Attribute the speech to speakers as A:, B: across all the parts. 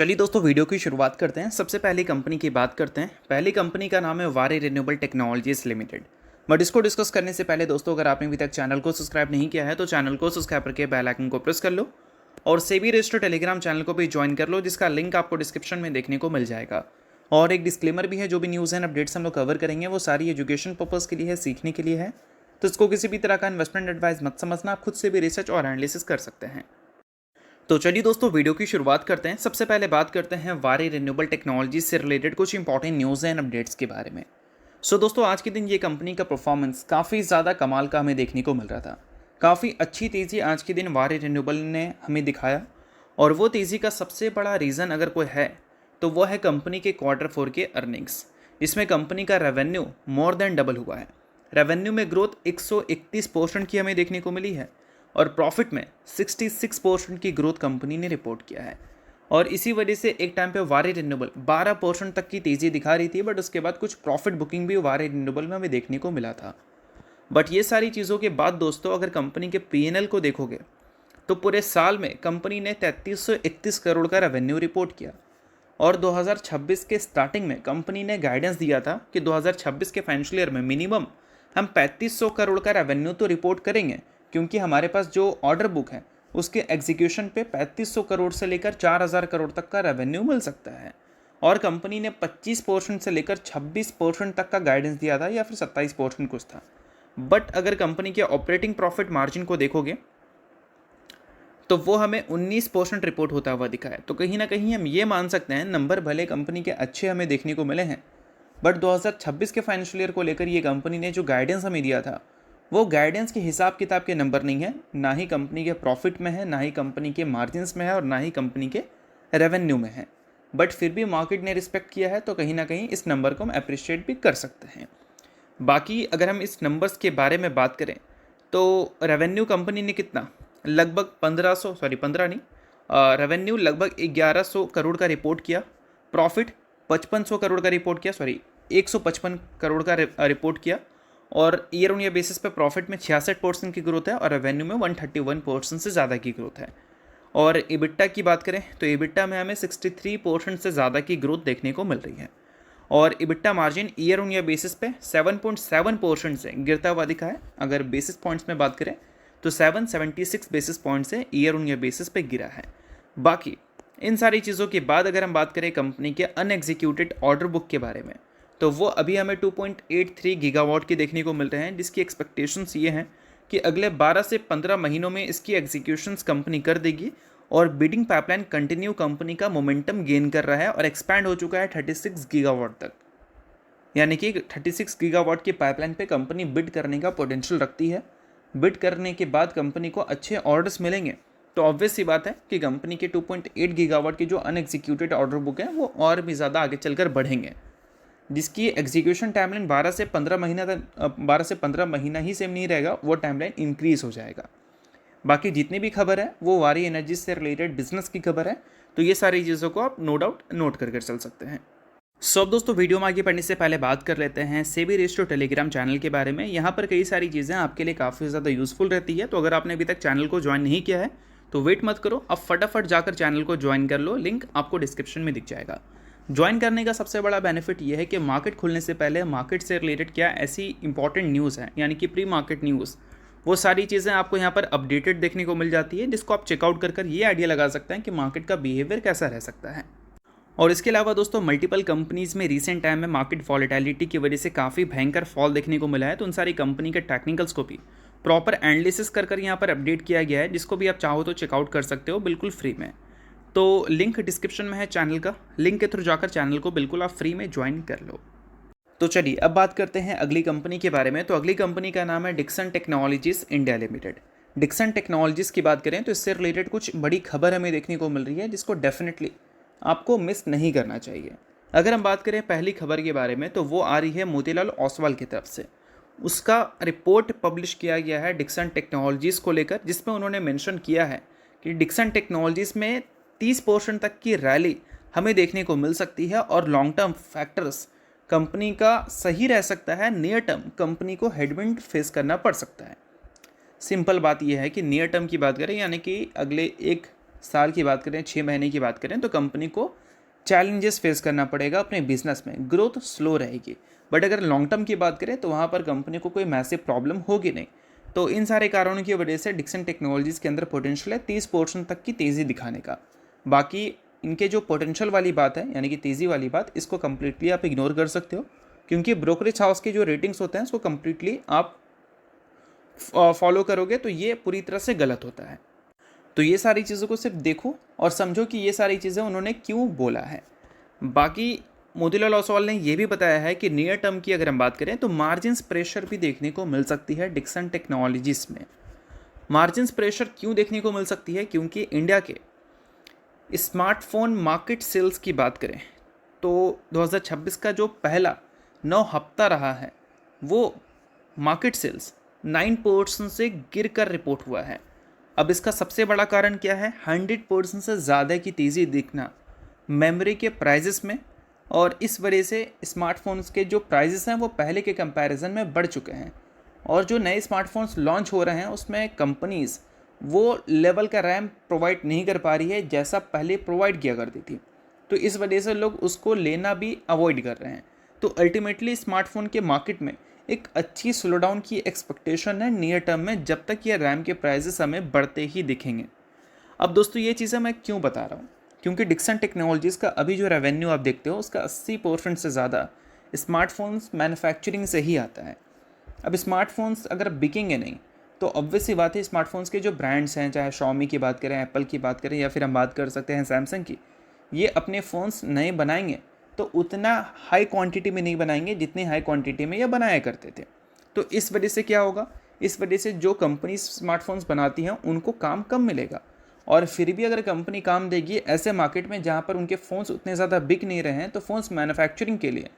A: चलिए दोस्तों वीडियो की शुरुआत करते हैं। सबसे पहली कंपनी की बात करते हैं। पहली कंपनी का नाम है वारी रिन्यूएबल टेक्नोलॉजीज लिमिटेड। बट इसको डिस्कस करने से पहले दोस्तों, अगर आपने अभी तक चैनल को सब्सक्राइब नहीं किया है तो चैनल को सब्सक्राइब करके बेल आइकन को प्रेस कर लो और सेबी रजिस्टर्ड टेलीग्राम चैनल को भी ज्वाइन कर लो, जिसका लिंक आपको डिस्क्रिप्शन में देखने को मिल जाएगा। और एक डिस्क्लेमर भी है, जो भी न्यूज़ एंड अपडेट्स हम लोग कवर करेंगे वो सारी एजुकेशन पर्पज़ के लिए है, सीखने के लिए है। तो इसको किसी भी तरह का इन्वेस्टमेंट एडवाइस मत समझना, आप खुद से भी रिसर्च और एनालिसिस कर सकते हैं। तो चलिए दोस्तों वीडियो की शुरुआत करते हैं। सबसे पहले बात करते हैं वारी रिन्यूएबल टेक्नोलॉजीज से रिलेटेड कुछ इंपॉर्टेंट न्यूज़ एंड अपडेट्स के बारे में। दोस्तों आज के दिन ये कंपनी का परफॉर्मेंस काफ़ी ज़्यादा कमाल का हमें देखने को मिल रहा था। काफ़ी अच्छी तेज़ी आज के दिन वारी रिन्यूएबल ने हमें दिखाया, और वो तेज़ी का सबसे बड़ा रीज़न अगर कोई है तो वो है कंपनी के Q4 के अर्निंग्स। इसमें कंपनी का रेवेन्यू मोर देन डबल हुआ है। रेवेन्यू में ग्रोथ 131% की हमें देखने को मिली है, और प्रॉफिट में 66% की ग्रोथ कंपनी ने रिपोर्ट किया है। और इसी वजह से एक टाइम पे वारी रिन्यूएबल 12% तक की तेज़ी दिखा रही थी, बट उसके बाद कुछ प्रॉफिट बुकिंग भी वारी रिन्यूएबल में हमें देखने को मिला था। बट ये सारी चीज़ों के बाद दोस्तों, अगर कंपनी के P&L को देखोगे तो पूरे साल में कंपनी ने 3331 करोड़ का रेवेन्यू रिपोर्ट किया। और 2026 के स्टार्टिंग में कंपनी ने गाइडेंस दिया था कि 2026 के फाइनेंशियल ईयर में मिनिमम हम 3500 करोड़ का रेवेन्यू तो रिपोर्ट करेंगे, क्योंकि हमारे पास जो ऑर्डर बुक है उसके एग्जीक्यूशन पे 3500 करोड़ से लेकर 4000 करोड़ तक का रेवेन्यू मिल सकता है। और कंपनी ने 25% से लेकर 26% तक का गाइडेंस दिया था, या फिर 27% कुछ था। बट अगर कंपनी के ऑपरेटिंग प्रॉफिट मार्जिन को देखोगे तो वो हमें 19% रिपोर्ट होता हुआ दिखा है। तो कहीं ना कहीं हम ये मान सकते हैं, नंबर भले कंपनी के अच्छे हमें देखने को मिले हैं, बट 2026 के फाइनेंशियल ईयर को लेकर ये कंपनी ने जो गाइडेंस हमें दिया था वो गाइडेंस के हिसाब किताब के नंबर नहीं है। ना ही कंपनी के प्रॉफिट में है, ना ही कंपनी के मार्जिन्स में है, और ना ही कंपनी के रेवेन्यू में है। बट फिर भी मार्केट ने रिस्पेक्ट किया है, तो कहीं ना कहीं इस नंबर को हम अप्रिशिएट भी कर सकते हैं। बाकी अगर हम इस नंबर्स के बारे में बात करें तो रेवेन्यू कंपनी ने कितना, लगभग 15 नहीं, रेवेन्यू लगभग 1100 करोड़ का रिपोर्ट किया। प्रॉफिट 5500 करोड़ का रिपोर्ट किया, 155 करोड़ का रिपोर्ट किया। और ईयर ऑन ईयर बेसिस पे प्रॉफिट में 66% की ग्रोथ है, और रेवेन्यू में 131% से ज़्यादा की ग्रोथ है। और इबिट्टा की बात करें तो इबिट्टा में हमें 63% से ज़्यादा की ग्रोथ देखने को मिल रही है। और EBITDA margin year on year basis पे 7.7% से गिरता हुआ दिखा है। अगर बेसिस पॉइंट्स में बात करें तो 776 बेसिस पॉइंट से ईयर ऑन ईयर बेसिस पे गिरा है। बाकी इन सारी चीज़ों के बाद अगर हम बात करें कंपनी के अनएग्जीक्यूटेड ऑर्डर बुक के बारे में, तो वो अभी हमें 2.83 गीगावाट की देखने को मिल रहे हैं, जिसकी एक्सपेक्टेशंस ये हैं कि अगले 12 से 15 महीनों में इसकी एग्जीक्यूशंस कंपनी कर देगी। और बिडिंग पाइपलाइन कंटिन्यू कंपनी का मोमेंटम गेन कर रहा है और एक्सपैंड हो चुका है 36 गीगावाट तक। यानी कि 36 गीगावाट की पाइपलाइन पे कंपनी बिड करने का पोटेंशियल रखती है। बिड करने के बाद कंपनी को अच्छे ऑर्डर्स मिलेंगे, तो ऑब्वियस सी बात है कि कंपनी के 2.8 गीगावाट की जो अनएग्जीक्यूटेड ऑर्डर बुक है वो और भी ज़्यादा आगे चलकर बढ़ेंगे, जिसकी एग्जीक्यूशन टाइमलाइन 12 से 15 महीना तक 12 से 15 महीना ही सेम नहीं रहेगा, वो टाइमलाइन इंक्रीज़ हो जाएगा। बाकी जितनी भी खबर है वो वारी एनर्जी से रिलेटेड बिजनेस की खबर है, तो ये सारी चीज़ों को आप नो डाउट नोट करके चल सकते हैं। अब दोस्तों वीडियो में आगे बढ़ने से पहले बात कर लेते हैं सेबी रजिस्टर्ड टेलीग्राम चैनल के बारे में। यहाँ पर कई सारी चीज़ें आपके लिए काफ़ी ज़्यादा यूजफुल रहती है, तो अगर आपने अभी तक चैनल को ज्वाइन नहीं किया है तो वेट मत करो, अब फटाफट जाकर चैनल को ज्वाइन कर लो, लिंक आपको डिस्क्रिप्शन में दिख जाएगा। ज्वाइन करने का सबसे बड़ा बेनिफिट ये है कि मार्केट खुलने से पहले मार्केट से रिलेटेड क्या ऐसी इंपॉर्टेंट न्यूज़ है, यानी कि प्री मार्केट न्यूज़, वो सारी चीज़ें आपको यहाँ पर अपडेटेड देखने को मिल जाती है, जिसको आप चेकआउट कर ये आइडिया लगा सकते हैं कि मार्केट का बिहेवियर कैसा रह सकता है। और इसके अलावा दोस्तों मल्टीपल कंपनीज़ में रीसेंट टाइम में मार्केट वॉलेटिलिटी की वजह से काफ़ी भयंकर फॉल देखने को मिला है, तो उन सारी कंपनी के टेक्निकल्स को भी प्रॉपर एनालिसिस कर यहाँ पर अपडेट किया गया है, जिसको भी आप चाहो तो चेकआउट कर सकते हो बिल्कुल फ्री में। तो लिंक डिस्क्रिप्शन में है चैनल का, लिंक के थ्रू जाकर चैनल को बिल्कुल आप फ्री में ज्वाइन कर लो। तो चलिए अब बात करते हैं अगली कंपनी के बारे में। तो अगली कंपनी का नाम है Dixon technologies India limited. Dixon technologies की बात करें तो इससे रिलेटेड कुछ बड़ी खबर हमें देखने को मिल रही है, जिसको डेफिनेटली आपको मिस नहीं करना चाहिए। अगर हम बात करें पहली खबर के बारे में तो वो आ रही है मोतीलाल ओसवाल की तरफ से। उसका रिपोर्ट पब्लिश किया गया है डिक्सन टेक्नोलॉजीज़ को लेकर, जिसमें उन्होंने मेंशन किया है कि डिक्सन टेक्नोलॉजीज़ में 30% तक की रैली हमें देखने को मिल सकती है, और लॉन्ग टर्म फैक्टर्स कंपनी का सही रह सकता है, नियर टर्म कंपनी को हेडविंड फेस करना पड़ सकता है। सिंपल बात यह है कि नियर टर्म की बात करें, यानी कि अगले 1 साल की बात करें, 6 महीने की बात करें, तो कंपनी को चैलेंजेस फेस करना पड़ेगा अपने बिजनेस में, ग्रोथ स्लो रहेगी। बट अगर लॉन्ग टर्म की बात करें तो वहाँ पर कंपनी को कोई मैसिव प्रॉब्लम होगी नहीं। तो इन सारे कारणों की वजह से डिक्सन टेक्नोलॉजीज़ के अंदर पोटेंशियल है 30% तक की तेज़ी दिखाने का। बाकी इनके जो पोटेंशियल वाली बात है, यानी कि तेज़ी वाली बात, इसको कम्प्लीटली आप इग्नोर कर सकते हो, क्योंकि ब्रोकरेज हाउस के जो रेटिंग्स होते हैं उसको कम्प्लीटली आप फॉलो करोगे तो ये पूरी तरह से गलत होता है। तो ये सारी चीज़ों को सिर्फ देखो और समझो कि ये सारी चीज़ें उन्होंने क्यों बोला है। बाकी मोतीलाल ओसवाल ने ये भी बताया है कि नियर टर्म की अगर हम बात करें तो मार्जिन्स प्रेशर भी देखने को मिल सकती है डिक्सन टेक्नोलॉजीज़ में। मार्जिन्स प्रेशर क्यों देखने को मिल सकती है? क्योंकि इंडिया के स्मार्टफोन मार्केट सेल्स की बात करें तो 2026 का जो पहला 9 हफ्ता रहा है वो मार्केट सेल्स 9% से गिर कर रिपोर्ट हुआ है। अब इसका सबसे बड़ा कारण क्या है? 100% से ज़्यादा की तेज़ी दिखना मेमोरी के प्राइजेस में, और इस वजह से स्मार्टफोन्स के जो प्राइजेस हैं वो पहले के कंपैरिजन में बढ़ चुके हैं। और जो नए स्मार्टफोन्स लॉन्च हो रहे हैं उसमें कंपनीज़ वो लेवल का रैम प्रोवाइड नहीं कर पा रही है जैसा पहले प्रोवाइड किया करती थी। तो इस वजह से लोग उसको लेना भी अवॉइड कर रहे हैं। तो अल्टीमेटली स्मार्टफोन के मार्केट में एक अच्छी स्लो डाउन की एक्सपेक्टेशन है नियर टर्म में, जब तक ये रैम के प्राइजेस हमें बढ़ते ही दिखेंगे। अब दोस्तों ये चीज़ें मैं क्यों बता रहा हूँ? क्योंकि डिक्सन टेक्नोलॉजीज़ का अभी जो रेवेन्यू आप देखते हो उसका 80% से ज़्यादा स्मार्टफोन्स मैन्युफैक्चरिंग से ही आता है। अब स्मार्टफोन्स अगर बिकेंगे नहीं तो ऑब्वियस सी बात है स्मार्टफोन्स के जो ब्रांड्स हैं, चाहे शॉमी की बात करें, एप्पल की बात करें, या फिर हम बात कर सकते हैं सैमसंग की, ये अपने फ़ोन्स नए बनाएंगे तो उतना हाई क्वांटिटी में नहीं बनाएंगे जितनी हाई क्वांटिटी में ये बनाया करते थे। तो इस वजह से क्या होगा? इस वजह से जो कंपनी स्मार्टफोन्स बनाती हैं उनको काम कम मिलेगा। और फिर भी अगर कंपनी काम देगी ऐसे मार्केट में जहाँ पर उनके फ़ोन्स उतने ज़्यादा बिक नहीं रहे हैं, तो फ़ोन्स मैन्युफैक्चरिंग के लिए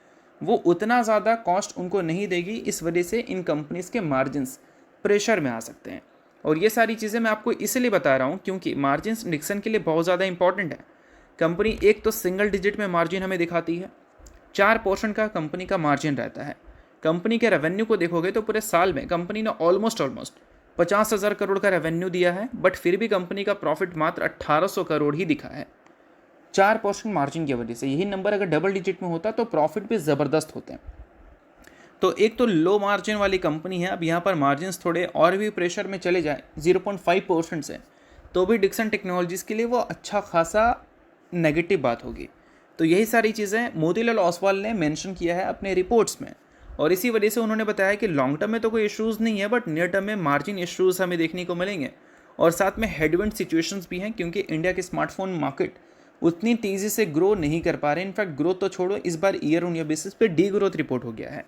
A: वो उतना ज़्यादा कॉस्ट उनको नहीं देगी। इस वजह से इन कंपनीज़ के मार्जिन्स प्रेशर में आ सकते हैं। और ये सारी चीज़ें मैं आपको इसलिए बता रहा हूँ क्योंकि मार्जिन्स डिक्सन के लिए बहुत ज़्यादा इंपॉर्टेंट है। कंपनी एक तो सिंगल डिजिट में मार्जिन हमें दिखाती है, 4% का कंपनी का मार्जिन रहता है। कंपनी के रेवेन्यू को देखोगे तो पूरे साल में कंपनी ने ऑलमोस्ट 50,000 करोड़ का रेवेन्यू दिया है, बट फिर भी कंपनी का प्रॉफिट मात्र 1800 करोड़ ही दिखा है, 4% मार्जिन की वजह से। यही नंबर अगर डबल डिजिट में होता तो प्रॉफिट भी ज़बरदस्त होते हैं। तो एक तो लो मार्जिन वाली कंपनी है। अब यहाँ पर मार्जिन्स थोड़े और भी प्रेशर में चले जाए 0.5% से, तो भी डिक्सन टेक्नोलॉजीज़ के लिए वो अच्छा खासा नेगेटिव बात होगी। तो यही सारी चीज़ें मोतीलाल ओसवाल ने मेंशन किया है अपने रिपोर्ट्स में, और इसी वजह से उन्होंने बताया कि लॉन्ग टर्म में तो कोई इश्यूज़ नहीं है, बट नियर टर्म में मार्जिन इश्यूज़ हमें देखने को मिलेंगे। और साथ में हेडविंड सिचुएशंस भी हैं, क्योंकि इंडिया के स्मार्टफोन मार्केट उतनी तेज़ी से ग्रो नहीं कर पा रहे। इनफैक्ट ग्रोथ तो छोड़ो, इस बार ईयर ऑन ईयर बेसिस पे डी ग्रोथ रिपोर्ट हो गया है।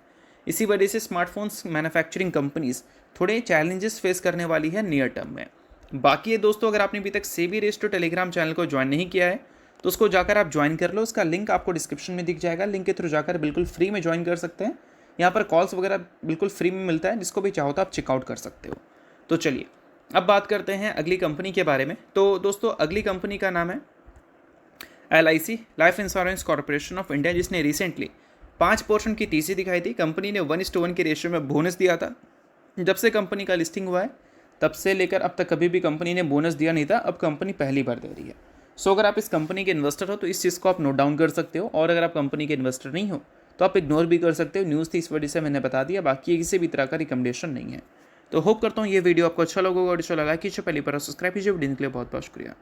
A: इसी वजह से स्मार्टफोन्स मैन्युफैक्चरिंग कंपनीज थोड़े चैलेंजेस फेस करने वाली है नियर टर्म में। बाकी ये दोस्तों, अगर आपने अभी तक सेबी रेस्टो टेलीग्राम चैनल को ज्वाइन नहीं किया है तो उसको जाकर आप ज्वाइन कर लो। उसका लिंक आपको डिस्क्रिप्शन में दिख जाएगा। लिंक के थ्रू जाकर बिल्कुल फ्री में ज्वाइन कर सकते हैं। यहाँ पर कॉल्स वगैरह बिल्कुल फ्री में मिलता है, जिसको भी चाहो तो आप चेकआउट कर सकते हो। तो चलिए अब बात करते हैं अगली कंपनी के बारे में। तो दोस्तों अगली कंपनी का नाम है LIC, life insurance corporation of India, जिसने रिसेंटली 5% की तेजी दिखाई थी। कंपनी ने 1:1 के रेशियो में बोनस दिया था। जब से कंपनी का लिस्टिंग हुआ है तब से लेकर अब तक कभी भी कंपनी ने बोनस दिया नहीं था। अब कंपनी पहली बार दे रही है। सो अगर आप इस कंपनी के इन्वेस्टर हो तो इस चीज़ को आप नोट डाउन कर सकते हो, और अगर आप कंपनी के इन्वेस्टर नहीं हो तो आप इग्नोर भी कर सकते हो। न्यूज़ थी इस वजह से मैंने बता दिया, बाकी किसी भी तरह का रिकमेंडेशन नहीं है। तो होप करता हूँ ये वीडियो आपको अच्छा लगा होगा। और अच्छा लगा कीजिए, पहली बार सब्सक्राइब कीजिए। वीडियो के लिए बहुत बहुत शुक्रिया।